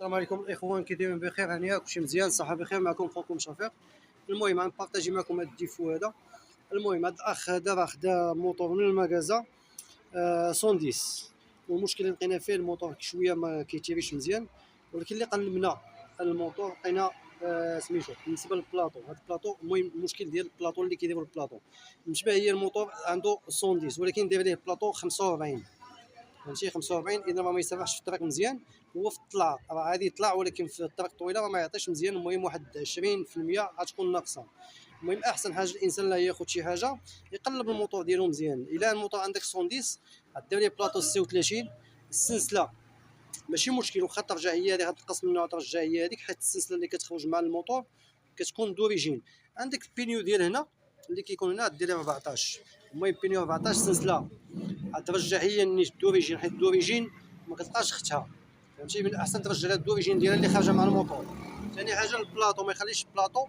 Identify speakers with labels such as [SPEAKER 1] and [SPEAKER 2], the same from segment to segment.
[SPEAKER 1] السلام عليكم الاخوان، كي دايرين بخير؟ هانيه كلشي مزيان، الصحه بخير. معكم خوكم شفيق. المهم غنبارطاجي معكم هاد الديفو هذا. المهم هاد الاخ هذا راه خدا موطور من المكازا 110، والمشكل اللي لقينا فيه الموطور شويه ما كيتيريش مزيان، ولكن اللي قلبنا الموطور لقينا سميتو بالنسبه للبلاطو. هاد البلاطو المهم المشكل ديال البلاطو اللي كيديروا البلاطو بالنسبه هي الموطور عنده 110 ولكن داير ليه البلاطو 45، فهمتي؟ 45 اذا ما يسرحش في الطريق مزيان. هو في الطلعه راه عادي يطلع، ولكن في الطريق الطويله راه ما يعطيش مزيان. المهم واحد 20% غتكون ناقصه. المهم احسن حاجه الانسان لا ياخذ شي حاجه يقلب الموتور ديالو مزيان. الا الموتور عندك 110 غدير ليه بلاطو 36. السلسله ماشي مشكل، واخا ترجع هي هذه غتنقص منها ترجع هي هذيك، حيت السلسله اللي كتخرج مع الموتور كتكون دوريجين. عندك البينيو ديال هنا اللي كيكون هنا دير ليه 14. المهم بينيو 14 السلسله غترجع هي النيت دوريجين، حيت دوريجين ما كتبقاش اختها، فهمتي؟ من الاحسن ترجع لها الدوريجين ديالها اللي خارجه مع الموتور. ثاني حاجه البلاطو ما يخليش البلاطو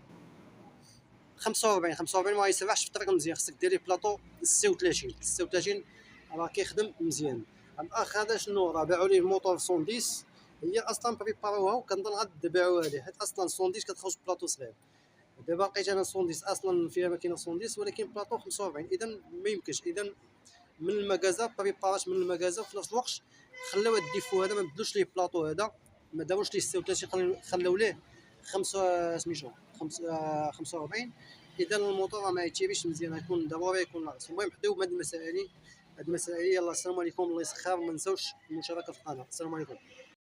[SPEAKER 1] 45 ما يسرحش في الطريق مزيان، خصك ديري بلاطو 36 راه كيخدم مزيان. الاخ هذا شنو راه باعوا ليه الموتور 110، هي اصلا بريباروها وكنظن غتباعوها ليه، حيت اصلا 110 كتخرج بلاطو صغير. دابا لقيت انا 110 اصلا فيها ماكينه 110 ولكن بلاطو 45، اذا ما يمكنش. اذا من المكازا بريبارات من المكازا، وفي نفس الوقت خلاو هاد الديفو هذا ما بدلوش ليه البلاطو هذا، ما داروش ليه 36، خلاو ليه 5 سميتو 45. اذا الموتور ما يتيريش مزيان، غيكون ضروري يكون ناقص. المهم حداو بهاد المسائل. يلا السلام عليكم، الله يسخر. ما نساوش المشاركه في القناه. السلام عليكم.